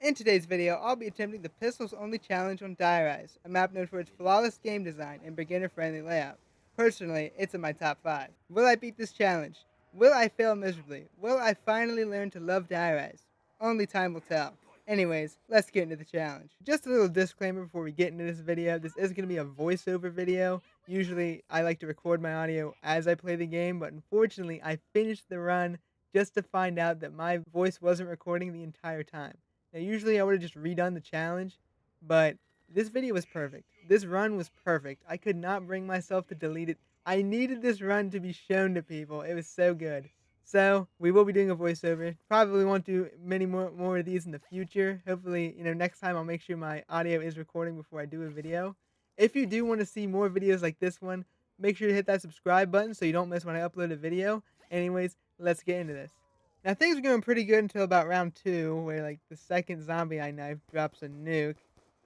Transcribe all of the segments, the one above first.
In today's video, I'll be attempting the Pistols Only Challenge on Diarize, a map known for its flawless game design and beginner-friendly layout. Personally, it's in my top 5. Will I beat this challenge? Will I fail miserably? Will I finally learn to love Diarize? Only time will tell. Anyways, let's get into the challenge. Just a little disclaimer before we get into this video. This is going to be a voiceover video. Usually, I like to record my audio as I play the game, but unfortunately, I finished the run just to find out that my voice wasn't recording the entire time. Now, usually I would have just redone the challenge, but this video was perfect. This run was perfect. I could not bring myself to delete it. I needed this run to be shown to people. It was so good. So we will be doing a voiceover. Probably won't do many more of these in the future. Hopefully, next time I'll make sure my audio is recording before I do a video. If you do want to see more videos like this one, make sure to hit that subscribe button so you don't miss when I upload a video. Anyways, let's get into this. Now things were going pretty good until about round 2, where like the second zombie I knifed drops a nuke,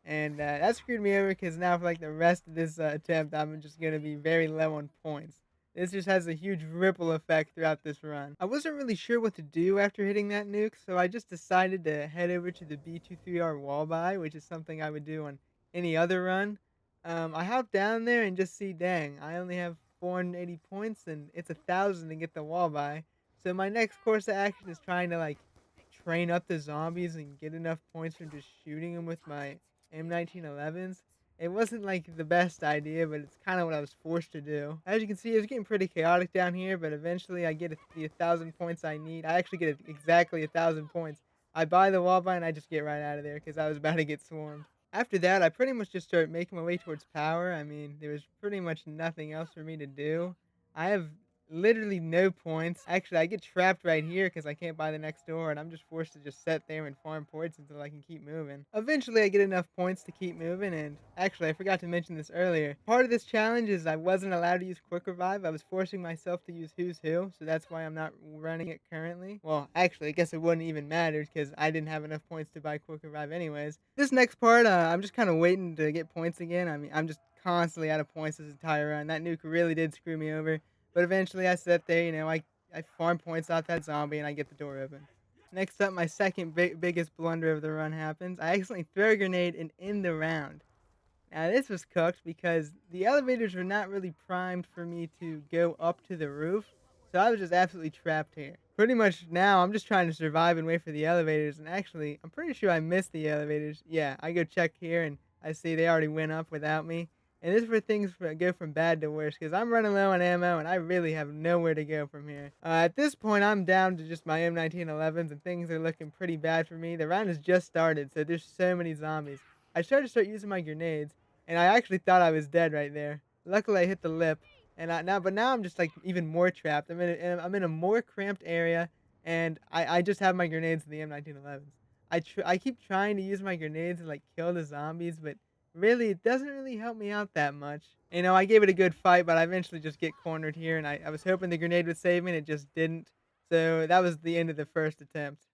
and that screwed me over because now for like the rest of this attempt, I'm just going to be very low on points. This just has a huge ripple effect throughout this run. I wasn't really sure what to do after hitting that nuke, so I just decided to head over to the B23R wall buy, which is something I would do on any other run. I hop down there and just see, dang, I only have 480 points, and it's 1,000 to get the wall buy. So my next course of action is trying to like train up the zombies and get enough points from just shooting them with my M1911s. It wasn't like the best idea, but it's kind of what I was forced to do. As you can see, it's getting pretty chaotic down here, but eventually I get the 1,000 points I need. I actually get exactly 1,000 points. I buy the wall buy and I just get right out of there because I was about to get swarmed. After that, I pretty much just started making my way towards power. I mean, there was pretty much nothing else for me to do. I have literally no points. Actually, I get trapped right here because I can't buy the next door, and I'm just forced to just sit there and farm points until I can keep moving. Eventually, I get enough points to keep moving, and actually, I forgot to mention this earlier. Part of this challenge is I wasn't allowed to use Quick Revive. I was forcing myself to use Who's Who, so that's why I'm not running it currently. Well, actually, I guess it wouldn't even matter because I didn't have enough points to buy Quick Revive anyways. This next part, I'm just kind of waiting to get points again. I mean, I'm just constantly out of points this entire run. That nuke really did screw me over. But eventually I sit there, I farm points off that zombie and I get the door open. Next up, my second biggest blunder of the run happens. I accidentally throw a grenade and end the round. Now this was cooked because the elevators were not really primed for me to go up to the roof. So I was just absolutely trapped here. Pretty much now I'm just trying to survive and wait for the elevators, and actually I'm pretty sure I missed the elevators. Yeah, I go check here and I see they already went up without me. And this is where things go from bad to worse because I'm running low on ammo and I really have nowhere to go from here. At this point, I'm down to just my M1911s and things are looking pretty bad for me. The round has just started, so there's so many zombies. I tried to start using my grenades, and I actually thought I was dead right there. Luckily, I hit the lip, and now I'm just like even more trapped. I'm in a more cramped area, and I just have my grenades in the M1911s. I keep trying to use my grenades and like kill the zombies, but really, it doesn't really help me out that much. I gave it a good fight, but I eventually just get cornered here, and I was hoping the grenade would save me, and it just didn't. So that was the end of the first attempt.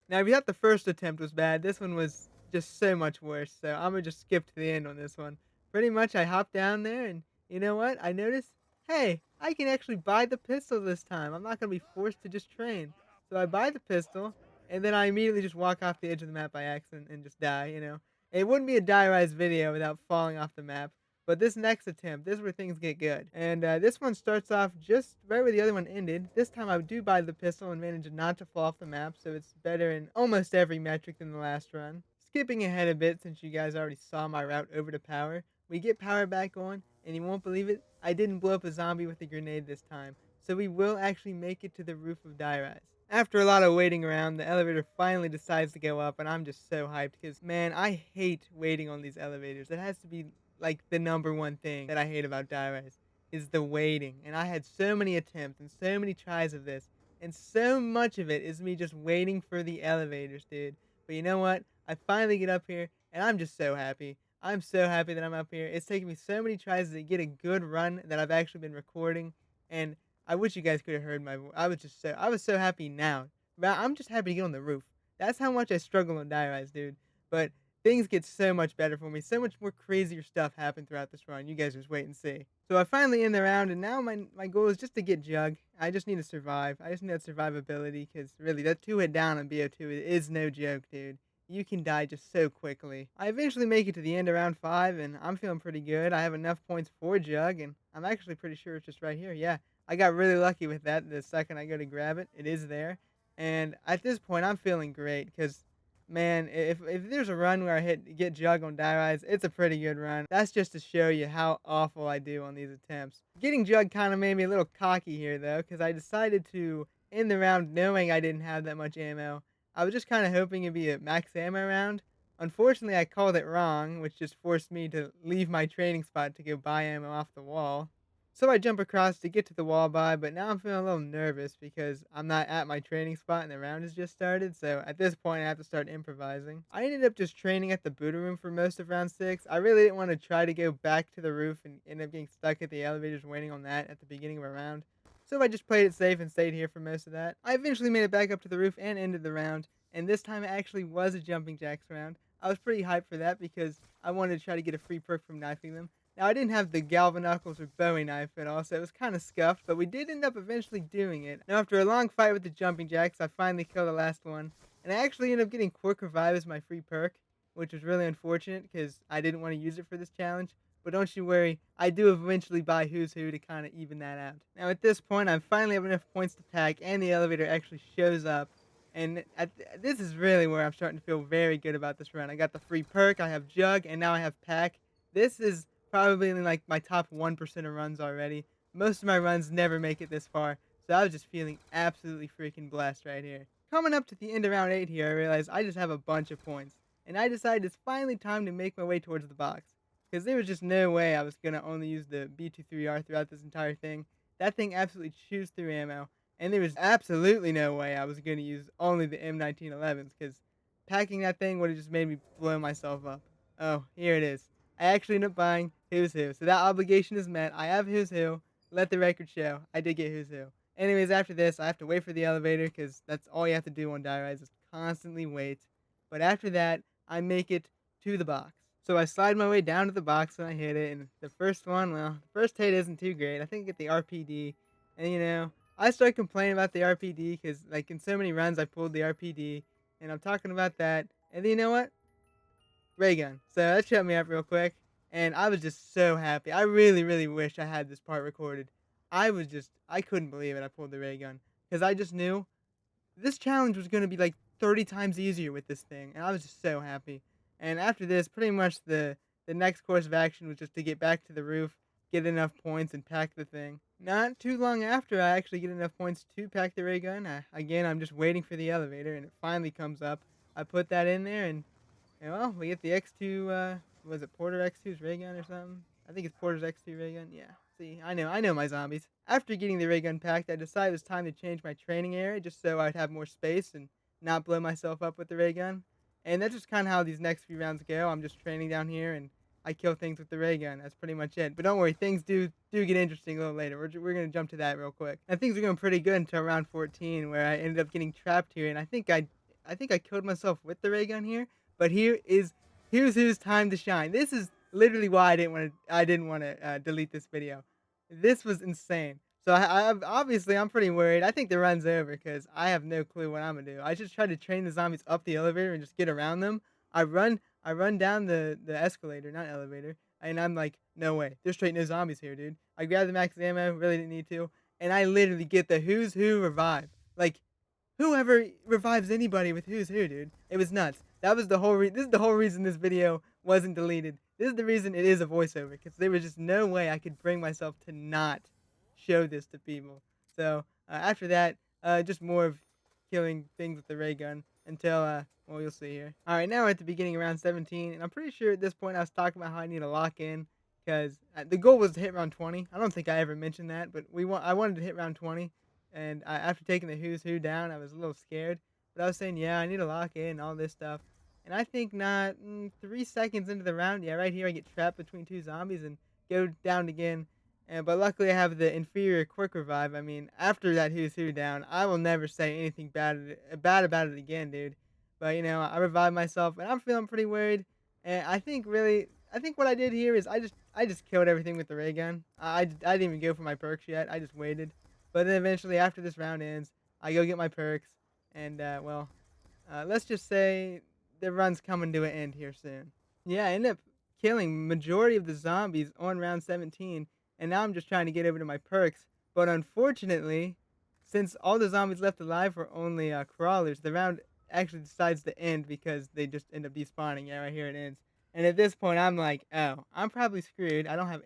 Now, if you thought the first attempt was bad, this one was just so much worse. So I'm gonna just skip to the end on this one. Pretty much, I hopped down there, and you know what? I noticed, hey, I can actually buy the pistol this time. I'm not gonna be forced to just train. So I buy the pistol, and then I immediately just walk off the edge of the map by accident and just die. It wouldn't be a die rise video without falling off the map. But this next attempt, this is where things get good. And this one starts off just right where the other one ended. This time I do buy the pistol and manage not to fall off the map, so it's better in almost every metric than the last run. Skipping ahead a bit since you guys already saw my route over to power, we get power back on, and you won't believe it, I didn't blow up a zombie with a grenade this time. So we will actually make it to the roof of Die Rise. After a lot of waiting around, the elevator finally decides to go up, and I'm just so hyped because, man, I hate waiting on these elevators. It has to be like the number one thing that I hate about Die Rise is the waiting. And I had so many attempts and so many tries of this, and so much of it is me just waiting for the elevators, dude. But you know what? I finally get up here, and I'm just so happy. I'm so happy that I'm up here. It's taken me so many tries to get a good run that I've actually been recording, and I wish you guys could have heard my voice. I was so happy now. But I'm just happy to get on the roof. That's how much I struggle on Die Rise, dude. But things get so much better for me. So much more crazier stuff happened throughout this run. You guys just wait and see. So I finally end the round, and now my goal is just to get Jug. I just need to survive. I just need that survivability because really, that 2-hit down on bo2 is no joke, dude. you can die just so quickly. I eventually make it to the end of round 5, and I'm feeling pretty good. I have enough points for Jug, and I'm actually pretty sure it's just right here. Yeah, I got really lucky with that. The second I go to grab it, it is there. And at this point, I'm feeling great because, man, if there's a run where I get Jug on die rides, it's a pretty good run. That's just to show you how awful I do on these attempts. Getting Jug kind of made me a little cocky here, though, because I decided to end the round knowing I didn't have that much ammo. I was just kind of hoping it'd be a max ammo round. Unfortunately, I called it wrong, which just forced me to leave my training spot to go buy ammo off the wall. So I jump across to get to the wall buy, but now I'm feeling a little nervous because I'm not at my training spot and the round has just started, so at this point I have to start improvising. I ended up just training at the booter room for most of round 6. I really didn't want to try to go back to the roof and end up getting stuck at the elevators waiting on that at the beginning of a round. So I just played it safe and stayed here for most of that. I eventually made it back up to the roof and ended the round, and this time it actually was a jumping jacks round. I was pretty hyped for that because I wanted to try to get a free perk from knifing them. Now, I didn't have the Galvanuckles or Bowie knife at all, so it was kind of scuffed, but we did end up eventually doing it. Now, after a long fight with the jumping jacks, I finally killed the last one, and I actually ended up getting Quick Revive as my free perk, which was really unfortunate because I didn't want to use it for this challenge. But don't you worry, I do eventually buy Who's Who to kind of even that out. Now, at this point, I finally have enough points to pack, and the elevator actually shows up. And this is really where I'm starting to feel very good about this run. I got the free perk, I have Jug, and now I have Pack. This is probably in like my top 1% of runs already. Most of my runs never make it this far, so I was just feeling absolutely freaking blessed right here. Coming up to the end of round 8 here, I realized I just have a bunch of points, and I decided it's finally time to make my way towards the box. Because there was just no way I was going to only use the B23R throughout this entire thing. That thing absolutely chews through ammo, and there was absolutely no way I was going to use only the M1911s, because packing that thing would have just made me blow myself up. Oh, here it is. I actually ended up buying Who's Who. So that obligation is met. I have Who's Who. Let the record show. I did get Who's Who. Anyways, after this, I have to wait for the elevator because that's all you have to do on Die Rise is constantly wait. But after that, I make it to the box. So I slide my way down to the box and I hit it. And the first one, well, the first hit isn't too great. I think I get the RPD. And, I start complaining about the RPD because, like, in so many runs, I pulled the RPD. And I'm talking about that. And then you know what? Ray gun. So that shut me up real quick, and I was just so happy. I really, really wish I had this part recorded. I couldn't believe it. I pulled the ray gun because I just knew this challenge was going to be like 30 times easier with this thing, and I was just so happy. And after this, pretty much the next course of action was just to get back to the roof, get enough points, and pack the thing. Not too long after I actually get enough points to pack the ray gun, again, I'm just waiting for the elevator, and it finally comes up. I put that in there, and well, we get the X2, was it Porter X2's ray gun or something? I think it's Porter's X2 ray gun. Yeah. See, I know my zombies. After getting the ray gun packed, I decided it was time to change my training area just so I'd have more space and not blow myself up with the ray gun. And that's just kind of how these next few rounds go. I'm just training down here and I kill things with the ray gun. That's pretty much it. But don't worry, things do get interesting a little later. We're gonna jump to that real quick. And things are going pretty good until round 14, where I ended up getting trapped here, and I think I killed myself with the ray gun here. But here's whose time to shine. This is literally why I didn't want to delete this video. This was insane. So obviously I'm pretty worried. I think the run's over because I have no clue what I'm gonna do. I just tried to train the zombies up the elevator and just get around them. I run down the escalator, not elevator, and I'm like, no way. There's straight no zombies here, dude. I grabbed the max ammo, really didn't need to, and I literally get the Who's Who revive. Like, whoever revives anybody with Who's Who, dude. It was nuts. That was the whole this is the whole reason this video wasn't deleted. This is the reason it is a voiceover, because there was just no way I could bring myself to not show this to people. So after that, just more of killing things with the ray gun until well, you'll see here. All right, now we're at the beginning of round 17, and I'm pretty sure at this point I was talking about how I need to lock in because the goal was to hit round 20. I don't think I ever mentioned that, but I wanted to hit round 20, and after taking the Who's Who down, I was a little scared. But I was saying, yeah, I need to lock in all this stuff. And I think not 3 seconds into the round, yeah, right here I get trapped between two zombies and go down again. But luckily I have the inferior quick revive. I mean, after that Who's Who down, I will never say anything bad about it again, dude. But I revived myself and I'm feeling pretty worried. And I think what I did here is I just killed everything with the ray gun. I didn't even go for my perks yet. I just waited. But then eventually after this round ends, I go get my perks and well, let's just say the run's coming to an end here soon. Yeah, I ended up killing majority of the zombies on round 17, and now I'm just trying to get over to my perks. But unfortunately, since all the zombies left alive were only crawlers, the round actually decides to end because they just end up despawning. Yeah, right here it ends. And at this point, I'm like, oh, I'm probably screwed. I don't have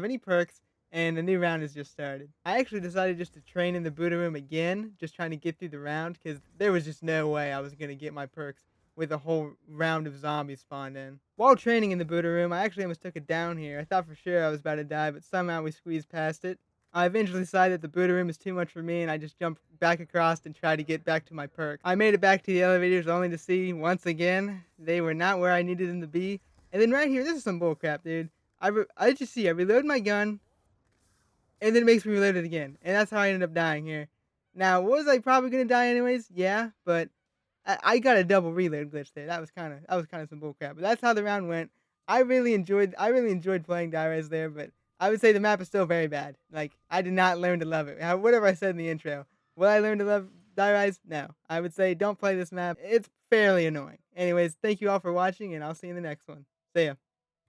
any perks, and the new round has just started. I actually decided just to train in the Buddha room again, just trying to get through the round because there was just no way I was gonna get my perks with a whole round of zombies spawned in. While training in the Buddha room, I actually almost took it down here. I thought for sure I was about to die, but somehow we squeezed past it. I eventually decided that the Buddha room is too much for me, and I just jumped back across and tried to get back to my perk. I made it back to the elevators only to see, once again, they were not where I needed them to be. And then right here, this is some bullcrap, dude. I just see, I reload my gun, and then it makes me reload it again. And that's how I ended up dying here. Now, was I probably gonna die anyways? Yeah, but I got a double reload glitch there. That was kinda some bullcrap. But that's how the round went. I really enjoyed playing Rise there, but I would say the map is still very bad. Like, I did not learn to love it. Whatever I said in the intro. Will I learn to love Rise? No. I would say don't play this map. It's fairly annoying. Anyways, thank you all for watching, and I'll see you in the next one. See ya.